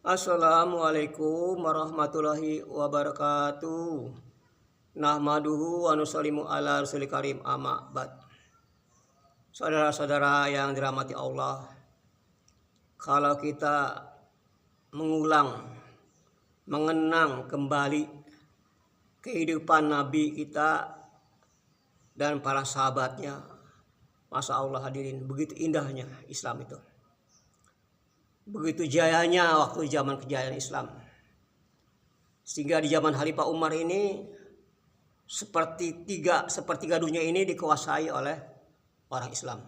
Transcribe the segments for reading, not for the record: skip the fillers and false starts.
Assalamualaikum warahmatullahi wabarakatuh. Nahmaduhu wa nusallimu ala rasulil karim amma ba'd. Saudara-saudara yang dirahmati Allah, kalau kita mengenang kembali kehidupan Nabi kita dan para sahabatnya, Masya Allah hadirin, begitu indahnya Islam itu. Begitu jayanya waktu zaman kejayaan Islam. Sehingga di zaman Khalifah Umar ini sepertiga dunia ini dikuasai oleh orang Islam.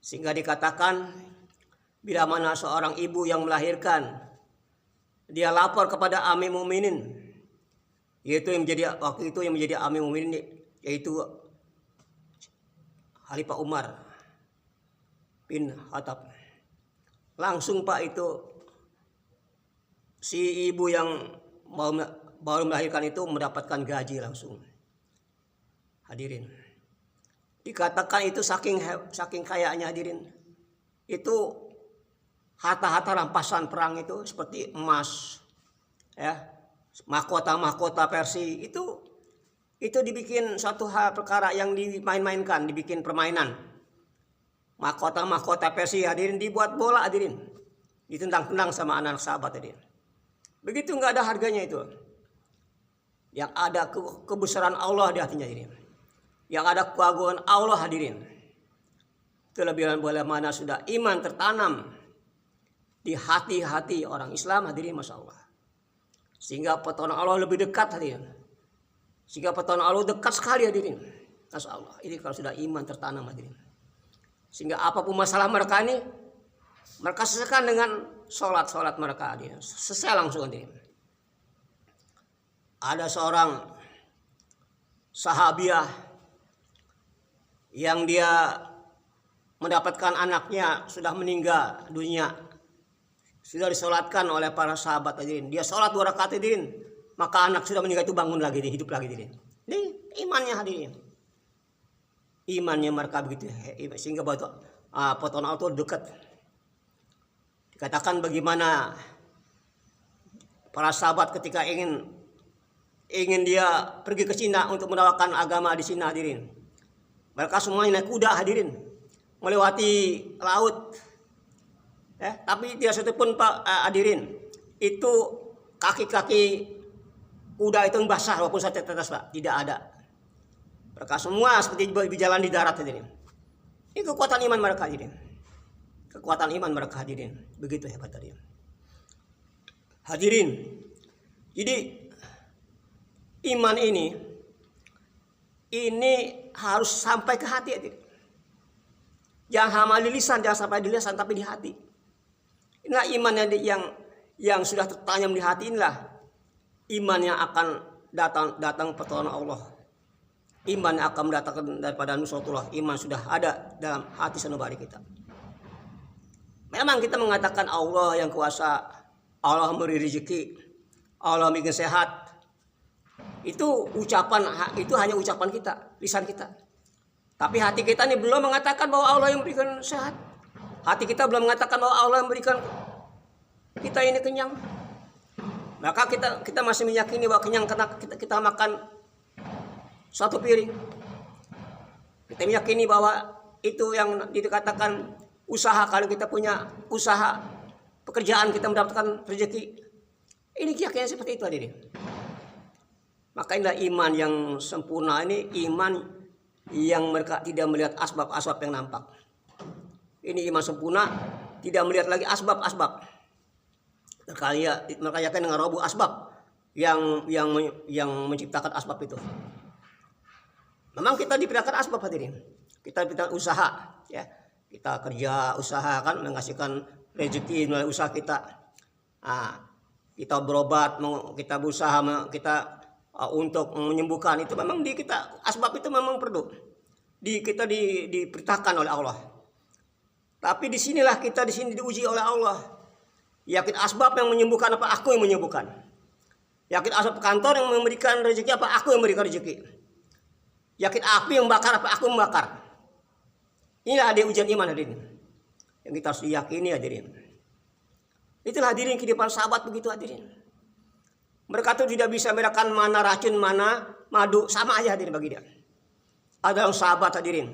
Sehingga dikatakan bila mana seorang ibu yang melahirkan, dia lapor kepada Amir Mukminin, yaitu yang menjadi Amir Mukminin, yaitu Khalifah Umar bin Khattab. Langsung Pak, itu si ibu yang baru melahirkan itu mendapatkan gaji langsung. Hadirin, dikatakan itu saking kayanya hadirin. Itu harta-harta rampasan perang itu seperti emas, ya, mahkota Persia itu dibikin suatu hal perkara yang dimain-mainkan, dibikin permainan. Mahkota Persia hadirin dibuat bola hadirin, ditendang-tendang sama anak sahabat hadirin. Begitu nggak ada harganya itu. Yang ada kebesaran Allah di hatinya hadirin. Yang ada keagungan Allah hadirin. Kelebihan bola mana sudah iman tertanam di hati-hati orang Islam hadirin, Masya Allah. Sehingga pertolongan Allah lebih dekat hadirin. Sehingga pertolongan Allah dekat sekali hadirin. Masya Allah. Ini kalau sudah iman tertanam hadirin. Sehingga apapun masalah mereka ini, mereka selesaikan dengan sholat mereka. Selesai langsung. Ada seorang sahabiah yang dia mendapatkan anaknya sudah meninggal dunia, sudah disolatkan oleh para sahabat. Dia sholat 2 rakaat hadirin, maka anak sudah meninggal itu bangun lagi, hidup lagi hadirin. Ini imannya hadirin. Imannya mereka begitu, sehingga potongan Allah dekat. Dikatakan bagaimana para sahabat ketika ingin dia pergi ke Cina untuk menawarkan agama di Cina hadirin. Mereka semuanya naik kuda hadirin, melewati laut. Tapi tidak satu pun Pak hadirin, itu kaki-kaki kuda itu basah walaupun sampai tetes Pak, tidak ada. Mereka semua seperti berjalan di darat hadirin. Ini kekuatan iman mereka hadirin. Kekuatan iman mereka hadirin. Begitu hebat hadirin. Hadirin. Jadi iman ini harus sampai ke hati hadirin. Jangan hanya di lisan, jangan sampai di lisan tapi di hati. Inilah iman yang sudah tertanam di hati, inilah iman yang akan datang pertolongan Allah. Iman akan mendatangkan daripada nusratullah. Iman sudah ada dalam hati sanubari kita. Memang kita mengatakan Allah yang kuasa, Allah memberi rezeki, Allah bikin sehat. Itu hanya ucapan kita, lisan kita. Tapi hati kita ini belum mengatakan bahwa Allah yang memberikan sehat. Hati kita belum mengatakan bahwa Allah yang memberikan kita ini kenyang. Maka kita masih meyakini bahwa kenyang karena kita makan satu piring. Kita meyakini bahwa itu yang dikatakan usaha. Kalau kita punya usaha, pekerjaan, kita mendapatkan rezeki. Ini keyakinan seperti itu hadirin. Maka inilah iman yang sempurna, ini iman yang mereka tidak melihat asbab-asbab yang nampak. Ini iman sempurna, tidak melihat lagi asbab-asbab. Mereka yakin dengan robu asbab yang menciptakan asbab itu. Memang kita diperintahkan asbab hadirin. Kita diperintahkan usaha, ya. Kita kerja usaha kan menghasilkan rezeki melalui usaha kita. Kita berobat, kita berusaha, kita untuk menyembuhkan, itu memang kita asbab itu memang perlu. Kita diperintahkan oleh Allah. Tapi disinilah kita diuji oleh Allah. Yakin asbab yang menyembuhkan apa aku yang menyembuhkan. Yakin asbab kantor yang memberikan rezeki apa aku yang memberikan rezeki. Yakin api yang membakar apa aku membakar. Inilah ada ujian iman hadirin. Yang kita harus diyakini hadirin. Itulah hadirin kehidupan sahabat begitu hadirin. Mereka tuh tidak bisa membedakan mana racun, mana madu, sama aja hadirin bagi dia. Ada sahabat hadirin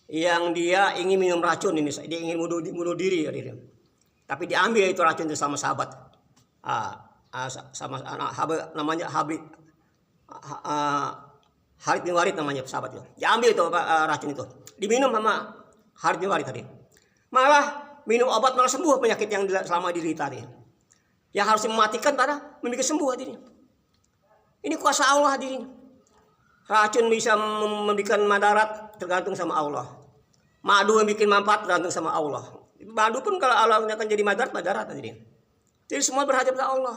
yang dia ingin minum racun ini, dia ingin bunuh diri hadirin. Tapi diambil itu racun itu sama sahabat. Sama anak namanya Khalid bin Walid namanya sahabat itu. Diambil itu racun itu, diminum sama Khalid bin Walid tadi. Malah minum obat malah sembuh penyakit yang selama diderita tadi. Yang harus mematikan pada membuat sembuh hadirin. Ini kuasa Allah hadirin. Racun bisa memberikan madarat tergantung sama Allah. Madu yang bikin manfaat tergantung sama Allah. Madu pun kalau Allah akan jadi madarat hadirin. Jadi semua berhajat pada Allah.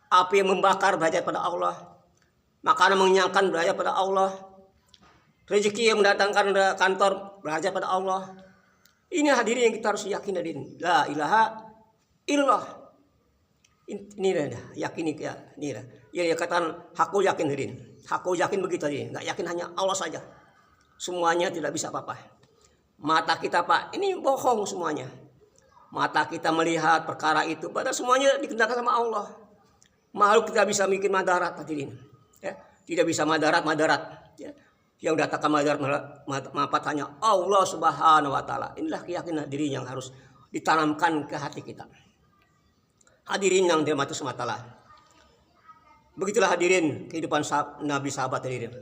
Api yang membakar berhajat pada Allah. Makanan mengenyangkan berhajat pada Allah. Rezeki yang mendatangkan kantor berhajat pada Allah. Ini hadirin yang kita harus yakin hadirin. La ilaha illallah. Ini dah yakini ya. Ini dah. Ya katakan aku yakin hadirin. Aku yakin begitu hadirin. Enggak yakin hanya Allah saja. Semuanya tidak bisa apa-apa. Mata kita Pak, ini bohong semuanya. Mata kita melihat perkara itu, padahal semuanya dikendalikan sama Allah. Makhluk tidak bisa bikin madarat hadirin. Ya, tidak bisa madarat. Ya. Yang datangkan madarat manfaat hanya Allah Subhanahu wa taala. Inilah keyakinan hadirin yang harus ditanamkan ke hati kita. Hadirin yang dirahmati semata. Begitulah hadirin kehidupan Nabi sahabat hadirin.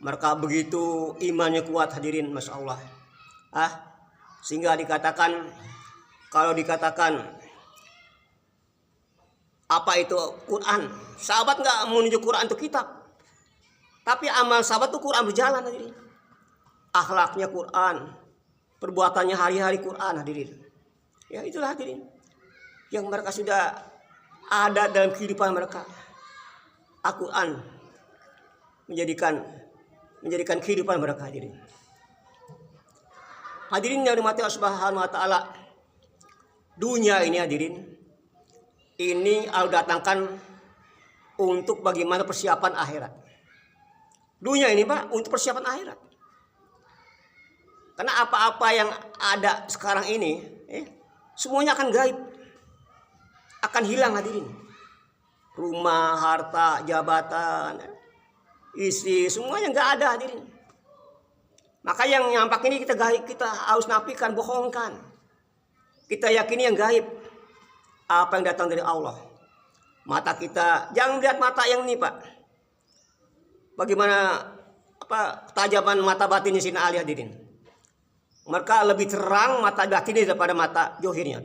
Mereka begitu imannya kuat hadirin, masya Allah. Sehingga dikatakan, kalau dikatakan apa itu Quran, sahabat nggak menuju Quran itu kitab, tapi amal sahabat itu Quran berjalan hadirin. Akhlaknya Quran, perbuatannya hari-hari Quran hadirin. Ya itulah hadirin yang mereka sudah ada dalam kehidupan mereka. Al-Quran menjadikan kehidupan mereka hadirin. Hadirin yang dirahmati Allah Subhanahu wa taala. Dunia ini hadirin, ini Allah datangkan untuk bagaimana persiapan akhirat. Dunia ini Pak untuk persiapan akhirat. Karena apa-apa yang ada sekarang ini, semuanya akan gaib. Akan hilang hadirin. Rumah, harta, jabatan, istri, semuanya nggak ada hadirin. Maka yang nyampak ini kita gaib, kita harus nafikan, bohongkan. Kita yakini yang gaib. Apa yang datang dari Allah. Mata kita, jangan lihat mata yang ini Pak. Bagaimana ketajaman mata batinnya Sina Ali hadirin. Mereka lebih terang mata batinnya daripada mata johirnya.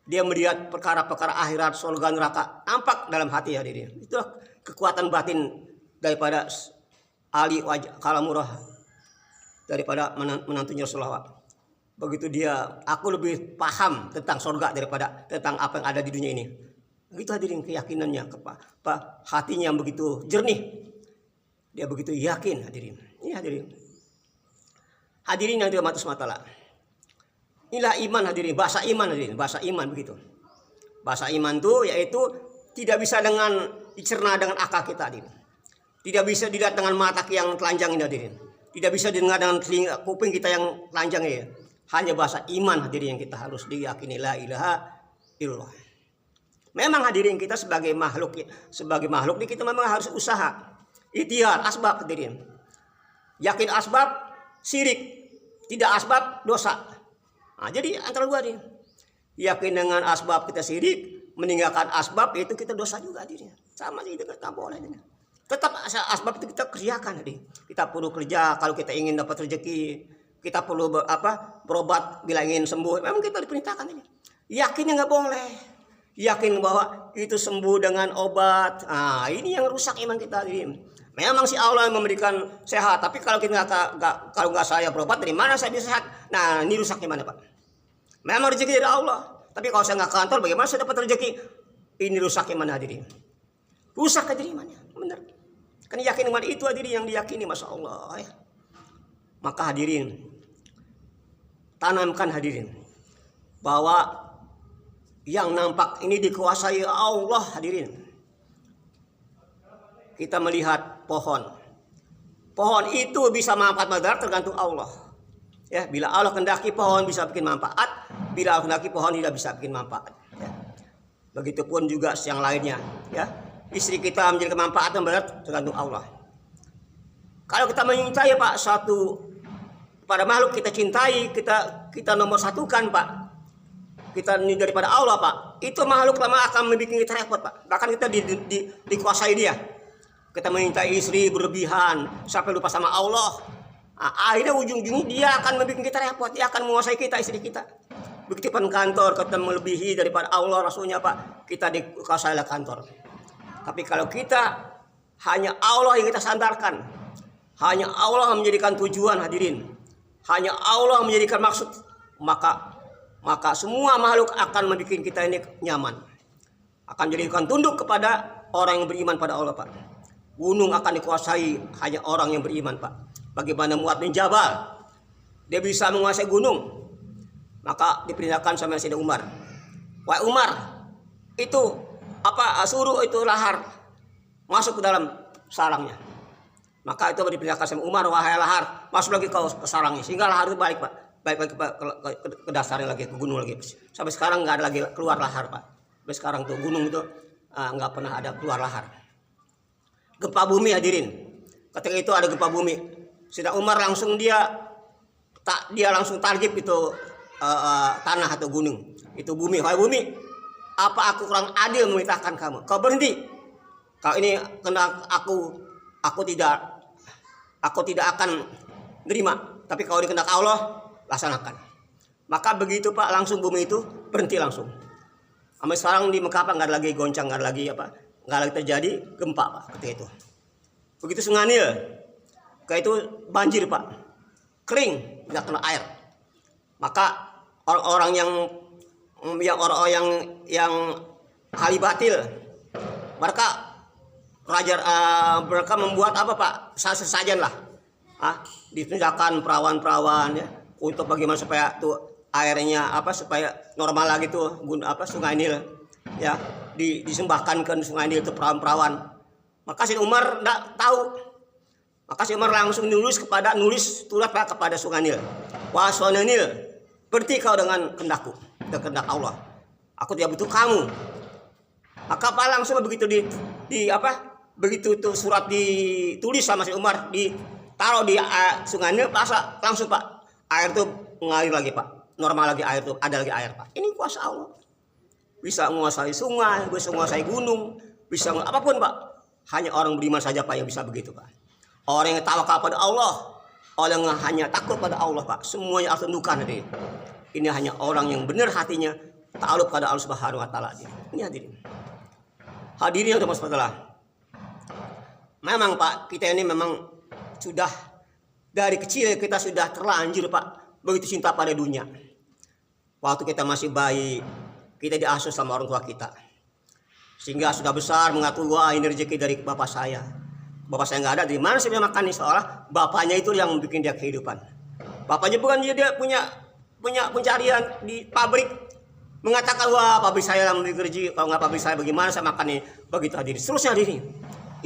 Dia melihat perkara-perkara akhirat, surga neraka nampak dalam hati hadirin. Itulah kekuatan batin daripada Ali Kalamurah, daripada menantunya Rasulullah. Begitu dia, aku lebih paham tentang surga daripada tentang apa yang ada di dunia ini. Begitu hadirin keyakinannya, hatinya yang begitu jernih. Dia begitu yakin hadirin. Ini hadirin. Hadirin yang dirahmati Allah. Inilah iman hadirin, bahasa iman hadirin, bahasa iman begitu. Bahasa iman itu yaitu tidak bisa dicerna dengan akal kita hadirin. Tidak bisa dilihat dengan mata yang telanjang ini hadirin. Tidak bisa didengar dengan telinga kuping kita yang telanjang ya. Hanya bahasa iman hadirin yang kita harus diyakini, la ilaha illallah. Memang hadirin kita sebagai makhluk ini kita memang harus usaha. Ikhtiar, asbab hadirin. Yakin asbab, syirik. Tidak asbab, dosa. Nah, jadi antara dua nih. Yakin dengan asbab kita syirik, meninggalkan asbab itu kita dosa juga hadirin. Sama sih itu kita boleh. Tetap asbab itu kita kerjakan hadirin. Kita perlu kerja kalau kita ingin dapat rezeki. Kita perlu berobat bila ingin sembuh. Memang kita diperintahkan ini. Yakinnya nggak boleh. Yakin bahwa itu sembuh dengan obat. Nah, ini yang rusak iman kita hadirin. Memang si Allah yang memberikan sehat, tapi kalau kita kalau nggak saya berobat, dari mana saya bisa sehat? Nah, ini rusak gimana Pak? Memang rezeki dari Allah, tapi kalau saya nggak kantor, bagaimana saya dapat rezeki? Ini rusak iman hadirin. Rusak hadirin imannya, benar. Kan yakin iman itu hadirin yang diyakini, masya Allah. Ya. Maka hadirin, tanamkan hadirin bahwa yang nampak ini dikuasai Allah hadirin. Kita melihat pohon. Pohon itu bisa manfaat madarat tergantung Allah. Ya, bila Allah kehendaki pohon bisa bikin manfaat, bila Allah kehendaki pohon tidak bisa bikin manfaat. Ya. Begitupun juga yang lainnya, ya. Istri kita menjadi kemanfaatan berat tergantung Allah. Kalau kita mencintai Pak satu pada makhluk kita cintai, kita nomor satukan Pak. Kita ini daripada Allah Pak. Itu makhluk lama akan membuat kita repot Pak. Bahkan kita dikuasai dia. Kita mencintai istri berlebihan sampai lupa sama Allah. Nah, akhirnya ujung-ujungnya dia akan membuat kita repot. Dia akan menguasai kita, istri kita. Begitu pun kantor kita melebihi daripada Allah Rasulnya Pak, kita dikuasai oleh kantor. Tapi kalau kita hanya Allah yang kita sandarkan, hanya Allah yang menjadikan tujuan hadirin, hanya Allah yang menjadikan maksud, maka semua makhluk akan membuat kita ini nyaman. Akan menjadikan tunduk kepada orang yang beriman pada Allah Pak. Gunung akan dikuasai hanya orang yang beriman Pak. Bagaimana Mu'adz bin Jabal, dia bisa menguasai gunung. Maka diperintahkan sama Sayyidina Umar. Wahai Umar, itu suruh itu lahar masuk ke dalam sarangnya. Maka itu diperintahkan sama Umar, wahai lahar, masuk lagi ke sarangnya. Sehingga lahar itu balik Pak. Balik lagi ke dasarnya lagi, ke gunung lagi. Sampai sekarang nggak ada lagi keluar lahar Pak. Sampai sekarang tuh gunung itu nggak pernah ada keluar lahar. Gempa bumi hadirin. Ketika itu ada gempa bumi. Sayyidina Umar langsung dia langsung target itu tanah atau gunung, itu bumi. Wahai bumi, apa aku kurang adil memerintahkan kamu? Kau berhenti. Kalau ini kena aku tidak akan nerima. Tapi kalau ini kehendak Allah, laksanakan. Maka begitu Pak, langsung bumi itu berhenti langsung. Sampai sekarang di Mekah Pak nggak ada lagi goncang, nggak ada lagi nggak lagi terjadi gempa Pak ketika itu. Begitu Sungai Nil, kayak itu banjir Pak, kering, nggak kena air. Maka orang-orang yang ahli batil, mereka membuat apa Pak, sesajen lah, ditunjukkan perawan-perawan ya, untuk bagaimana supaya tuh airnya supaya normal lagi tuh Sungai Nil ya, disembahkan ke Sungai Nil itu perawan-perawan. Maka si Umar tidak tahu. Maka si Umar langsung nulis surat Pak kepada Sungai Nil. Wah Sungai Nil, berhenti kau dengan kehendakku, dengan kehendak Allah. Aku tidak butuh kamu. Maka Pak langsung begitu begitu itu surat ditulis sama si Umar, ditaruh di Sungai Nil, langsung Pak air itu mengalir lagi Pak, normal lagi air itu, ada lagi air Pak. Ini kuasa Allah. Bisa menguasai sungai, bisa menguasai gunung, bisa apapun Pak. Hanya orang beriman saja Pak yang bisa begitu Pak. Orang yang tawakal pada Allah, orang yang hanya takut pada Allah Pak, semuanya harus tundukkan hadirin. Ini hanya orang yang benar hatinya takluk pada Allah Subhanahu wa taala. Ini hadirin. Hadirin yang bermasalah. Memang Pak, kita ini memang sudah dari kecil kita sudah terlanjur Pak begitu cinta pada dunia. Waktu kita masih bayi, kita diasuh sama orang tua kita. Sehingga sudah besar mengatur, wah ini rezeki dari bapak saya. Bapak saya nggak ada, dari mana saya bisa makan nih? Seolah bapaknya itu yang bikin dia kehidupan. Bapaknya bukan dia punya pencarian di pabrik, mengatakan wah pabrik saya yang memberi rezeki, kalau nggak pabrik saya bagaimana saya makan nih? Begitu hadirin. Seterusnya hadirin.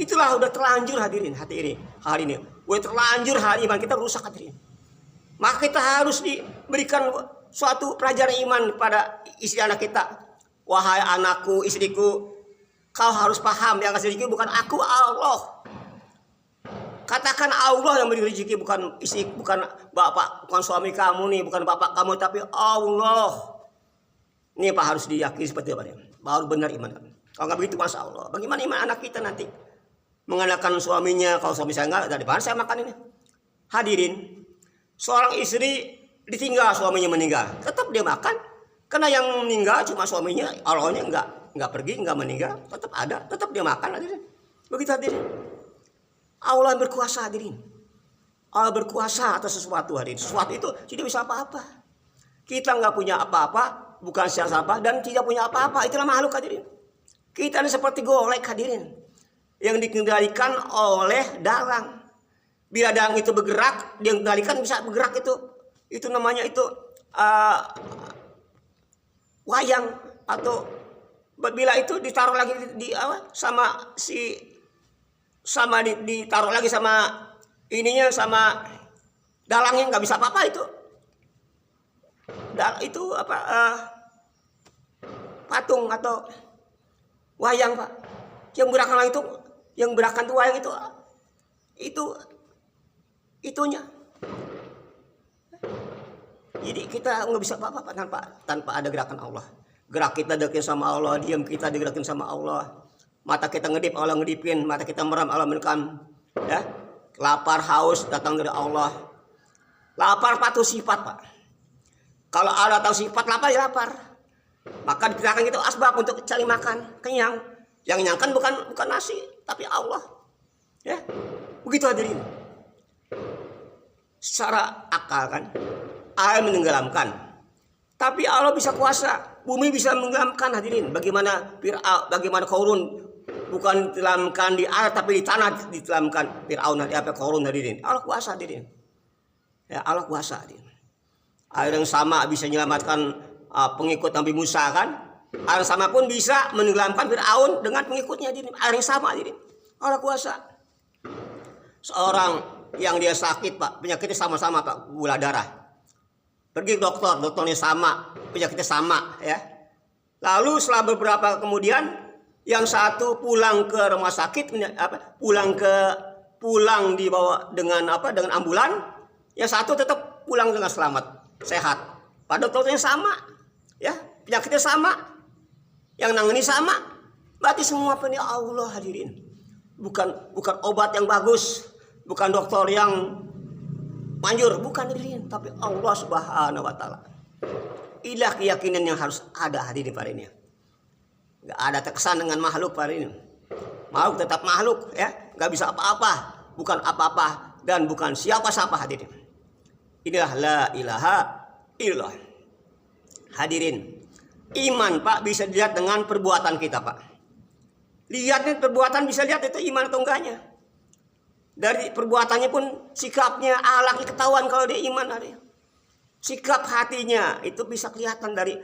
Itulah udah terlanjur hadirin hari ini. Udah terlanjur hari iman kita rusak hadirin. Maka kita harus diberikan suatu pelajaran iman pada istri anak kita. Wahai anakku, istriku, kau harus paham yang kasih rezeki bukan aku, Allah. Katakan Allah yang beri rezeki, bukan istri, bukan bapak, bukan suami kamu nih, bukan bapak kamu, tapi Allah. Ini Pak harus diyakini seperti itu, baru benar iman. Kalau nggak begitu, masya Allah. Bagaimana iman anak kita nanti? Mengandalkan suaminya, kalau suami saya nggak, dari mana saya makan ini? Hadirin, seorang istri ditinggal suaminya meninggal, tetap dia makan. Karena yang meninggal cuma suaminya, Allahnya nggak pergi, nggak meninggal, tetap ada, tetap dia makan hadirin. Begitu hadirin. Allah yang berkuasa hadirin. Allah berkuasa atas sesuatu hadirin. Sesuatu itu tidak bisa apa-apa. Kita nggak punya apa-apa, bukan siapa-siapa dan tidak punya apa-apa. Itulah makhluk hadirin. Kita ini seperti golek hadirin, yang dikendalikan oleh dalang. Bila dalang itu bergerak, dia dikendalikan bisa bergerak itu. Itu namanya itu wayang, atau bila itu ditaruh lagi ditaruh lagi sama ininya, sama dalangnya nggak bisa apa-apa itu. Itu patung atau Wayang Pak. Yang gerakan itu, yang gerakan itu wayang itu itunya. Jadi kita nggak bisa apa-apa tanpa ada gerakan Allah. Gerak kita deketin sama Allah, diam kita digerakin sama Allah. Mata kita ngedip, Allah ngedipin. Mata kita meram, Allah merekam. Ya, lapar, haus datang dari Allah. Lapar patuh sifat Pak. Kalau Allah tahu sifat lapar ya lapar. Maka gerakan itu asbab untuk cari makan, kenyang. Yang nyangkan bukan nasi, tapi Allah. Ya, begitu hadirin. Secara akal kan, air menenggelamkan. Tapi Allah bisa kuasa, bumi bisa menenggelamkan hadirin. Bagaimana Qarun bukan ditelamkan di air tapi di tanah ditelamkan Fir'aun Qarun hadirin. Allah kuasa hadirin. Ya, Allah kuasa hadirin. Air yang sama bisa menyelamatkan pengikut Nabi Musa kan? Air yang sama pun bisa menenggelamkan Fir'aun dengan pengikutnya hadirin. Air yang sama hadirin. Allah kuasa. Seorang yang dia sakit Pak, penyakitnya sama-sama Pak, gula darah. Pergi ke dokter, dokternya sama, penyakitnya sama ya. Lalu setelah beberapa kemudian yang satu pulang ke rumah sakit pulang dibawa dengan dengan ambulan, yang satu tetap pulang dengan selamat, sehat. Padahal dokternya sama ya, penyakitnya sama, yang nangani sama. Berarti semua punya Allah hadirin. Bukan obat yang bagus, bukan dokter yang manjur, bukan hadirin, tapi Allah Subhanahu wa taala. Inilah keyakinan yang harus ada hadirin pada ini. Enggak ada terkesan dengan makhluk pada ini. Makhluk tetap makhluk ya, enggak bisa apa-apa, bukan apa-apa dan bukan siapa-siapa hadirin. Inilah la ilaha illallah. Hadirin, iman Pak bisa dilihat dengan perbuatan kita Pak. Lihatnya perbuatan bisa lihat itu iman atau enggaknya. Dari perbuatannya pun sikapnya, alaknya ketahuan kalau dia iman hadirin. Sikap hatinya itu bisa kelihatan dari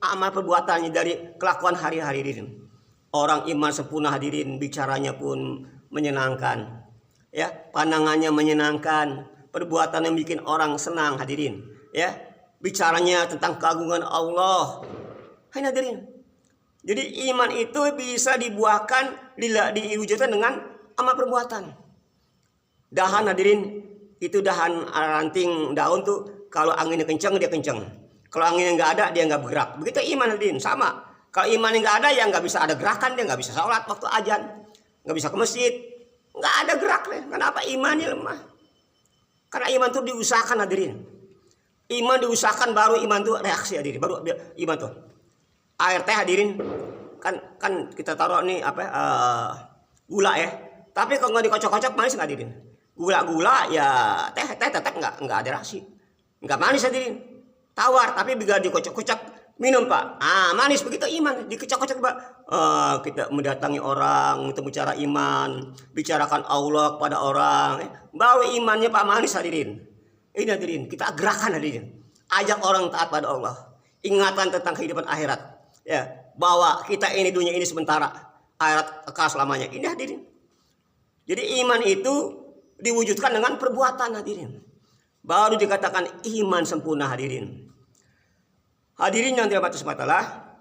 amal perbuatannya, dari kelakuan hari-hari hadirin. Orang iman sempurna hadirin, bicaranya pun menyenangkan. Ya, pandangannya menyenangkan, perbuatan yang bikin orang senang hadirin. Ya, bicaranya tentang keagungan Allah. Hai hadirin. Jadi iman itu bisa dibuahkan, diwujudkan dengan amal perbuatan. Dahan hadirin, itu dahan ranting daun tuh kalau anginnya kencang dia kencang. Kalau anginnya nggak ada dia nggak bergerak. Begitu iman hadirin sama. Kalau imannya nggak ada ya nggak bisa ada gerakan, dia nggak bisa sholat waktu azan, nggak bisa ke masjid, nggak ada gerak deh. Kenapa? Imannya lemah. Karena iman tuh diusahakan hadirin. Iman diusahakan baru iman tuh reaksi hadirin. Baru iman tuh. Air teh hadirin kan kita taruh nih gula ya. Tapi kalau nggak dikocok-kocok manis nggak hadirin. Gula ya teh tetap nggak ada reaksi, nggak manis hadirin. Tawar tapi bila dikocok-kocok minum Pak. Manis. Begitu iman dikocok-kocok Pak. Kita mendatangi orang untuk bicara iman, bicarakan Allah kepada orang, baru imannya Pak manis hadirin. Ini hadirin, kita gerakan hadirin. Ajak orang taat pada Allah. Ingatan tentang kehidupan akhirat. Ya, bahwa kita ini dunia ini sementara, akhirat kekal selamanya. Ini hadirin. Jadi iman itu diwujudkan dengan perbuatan hadirin. Baru dikatakan iman sempurna hadirin. Hadirin yang dirahmati Allah,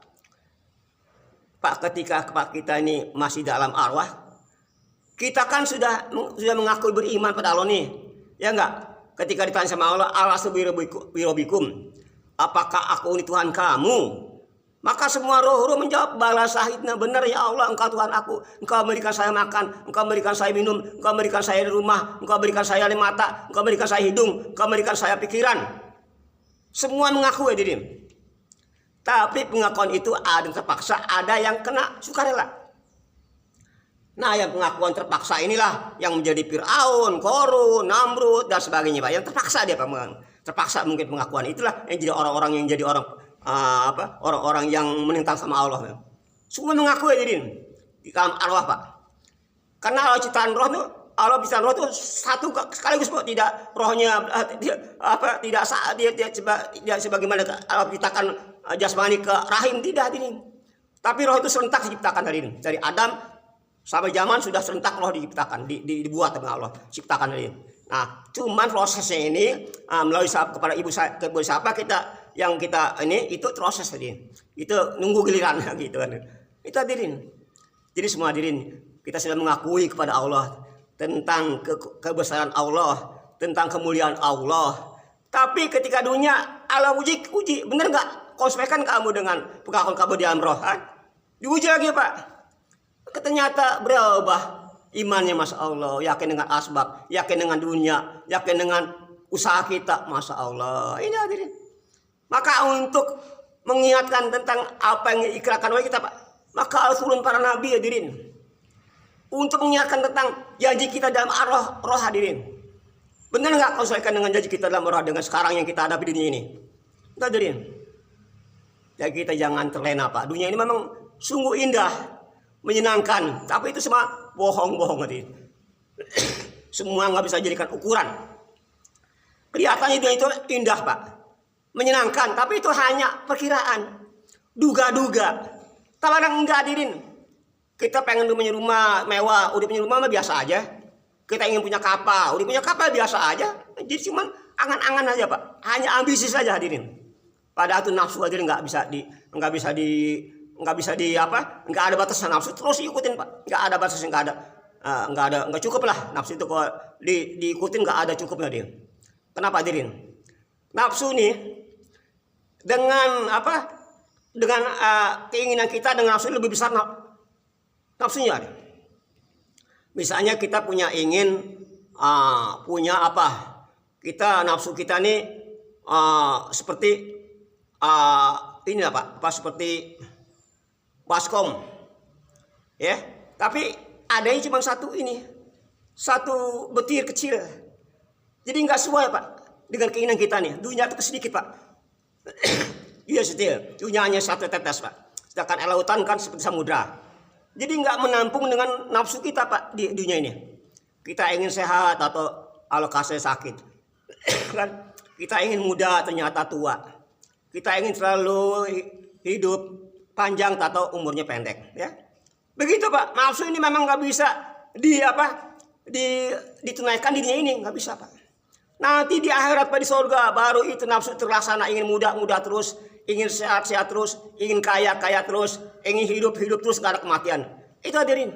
Pak, ketika kita ini masih dalam arwah, kita kan sudah mengakui beriman pada Allah nih. Ya enggak? Ketika ditanya sama Allah, alastu birobikum, apakah aku ini Tuhan kamu? Maka semua roh-roh menjawab, bala syahidna, benar ya Allah, engkau Tuhan aku. Engkau memberikan saya makan, engkau memberikan saya minum, engkau memberikan saya rumah, engkau memberikan saya mata, engkau memberikan saya hidung, engkau memberikan saya pikiran. Semua mengaku hadirin. Tapi pengakuan itu ada yang terpaksa, ada yang kena sukarela. Nah, yang pengakuan terpaksa inilah yang menjadi Fir'aun, Qarun, Namrud dan sebagainya Pak. Yang terpaksa dia Pak. Terpaksa mungkin pengakuan itulah yang jadi orang-orang yang jadi orang-orang yang menentang sama Allah. Semua mengaku hadirin di dalam arwah Pak. Karena Allah ciptaan roh itu, Allah ciptaan roh itu satu sekaligus Pak. Tidak rohnya tidak sebagaimana Allah ciptakan jasmani ke rahim, tidak hadirin. Tapi roh itu serentak diciptakan hadirin. Dari Adam sampai zaman sudah serentak roh diciptakan, dibuat sama Allah, ciptakan hadirin. Nah, cuman prosesnya ini melalui kepada ibu siapa kita yang kita ini itu proses tadi. Itu nunggu giliran gitu kan. Itu hadirin. Jadi semua hadirin, kita sudah mengakui kepada Allah tentang kebesaran Allah, tentang kemuliaan Allah. Tapi ketika dunia Allah uji, bener nggak? Konspekkan kamu dengan pengakuan kamu di amroh, diuji lagi Pak. Ternyata berubah imannya, masya Allah, yakin dengan asbab, yakin dengan dunia, yakin dengan usaha kita, masya Allah. Ini hadirin. Maka untuk mengingatkan tentang apa yang diikrarkan oleh kita Pak, maka Allah turun para nabi hadirin, untuk mengingatkan tentang janji kita dalam roh hadirin. Benar nggak kalau sesuaikan dengan janji kita dalam roh dengan sekarang yang kita hadapi di dunia ini? Hadirin, ya kita jangan terlena Pak. Dunia ini memang sungguh indah, menyenangkan, tapi itu semua bohong-bohong hadirin. Semua nggak bisa jadikan ukuran. Kelihatannya dunia itu indah Pak, menyenangkan, tapi itu hanya perkiraan, duga-duga. Kadang enggak hadirin. Kita pengen punya rumah mewah, udah punya rumah mah biasa aja. Kita ingin punya kapal, udah punya kapal biasa aja. Jadi cuman angan-angan aja Pak, hanya ambisi saja hadirin. Padahal itu nafsu hadirin nggak ada batasan nafsu, terus ikutin Pak. Nggak ada batasan, nggak cukup lah nafsu itu kalau diikutin, nggak ada cukupnya hadirin. Kenapa hadirin? Nafsu nih dengan dengan keinginan kita dengan nafsu lebih besar nafsunya. Misalnya kita punya kita nafsu kita nih seperti ini lah Pak, seperti baskom ya, tapi adanya cuma satu butir kecil, jadi nggak sesuai Pak dengan keinginan kita nih. Dunia itu sedikit Pak. Iya setil, dunia hanya satu tetes Pak. Sedangkan air lautan kan seperti samudra. Jadi nggak menampung dengan nafsu kita Pak di dunia ini. Kita ingin sehat atau alokasi sakit. Kan? Kita ingin muda ternyata tua. Kita ingin selalu hidup panjang atau umurnya pendek. Ya, begitu Pak. Nafsu ini memang nggak bisa ditunaikan di dunia ini, nggak bisa Pak. Nanti di akhirat Pak, di surga baru itu nafsu terlaksana, ingin muda terus, ingin sehat terus, ingin kaya terus, ingin hidup terus, gak ada kematian. Itu hadirin.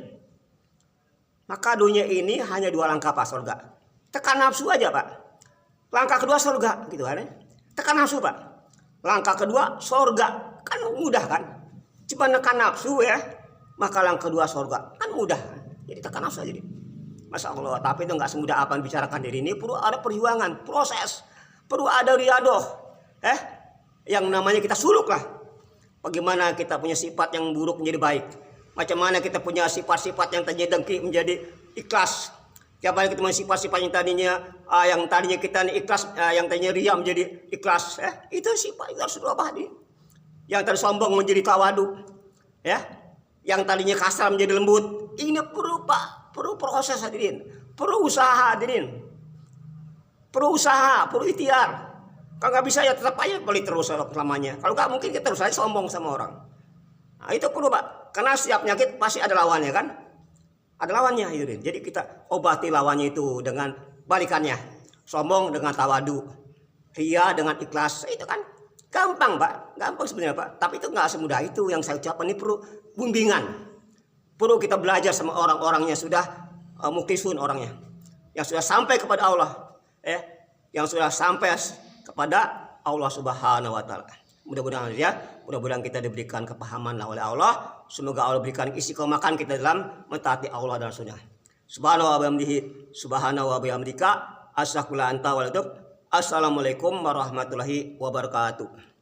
Maka dunia ini hanya 2 langkah Pak surga. Tekan nafsu aja Pak. Langkah kedua surga gitu kan. Tekan nafsu Pak. Langkah kedua surga. Kan mudah kan. Cuma tekan nafsu ya. Maka langkah kedua surga. Kan mudah. Jadi tekan nafsu aja. Masya Allah, tapi itu nggak semudah apa yang dibicarakan diri ini. Perlu ada perjuangan, proses, perlu ada riadoh, yang namanya kita suluk lah. Bagaimana kita punya sifat yang buruk menjadi baik, macam mana kita punya sifat-sifat yang tadinya dengki menjadi ikhlas. Tiap hari kita punya sifat-sifat yang tadinya kita ikhlas, yang tadinya ria menjadi ikhlas. Itu sifat yang harus dirubah nih. Yang tadi sombong menjadi tawadu, yang tadinya kasar menjadi lembut. Ini perlu Pak. Perlu proses hadirin, perlu usaha hadirin, perlu ikhtiar. Kalau nggak bisa ya tetap aja pelit terus selamanya. Kalau nggak mungkin kita terus aja sombong sama orang. Nah, itu perlu Pak, karena setiap penyakit pasti ada lawannya kan, ada lawannya hadirin. Jadi kita obati lawannya itu dengan balikannya, sombong dengan tawadu, ria dengan ikhlas. Itu kan gampang Pak, gampang sebenarnya Pak. Tapi itu nggak semudah itu yang saya ucapkan. Ini perlu bimbingan. Perlu kita belajar sama orang-orangnya sudah muktisun orangnya, yang sudah sampai kepada Allah, yang sudah sampai kepada Allah Subhanahu Wa Taala. Mudah-mudahan kita diberikan kepahaman oleh Allah. Semoga Allah berikan istiqomahkan kita dalam mentaati Allah dan Sunnah. Subhanahu wa bihamdika, Assalamualaikum warahmatullahi wabarakatuh.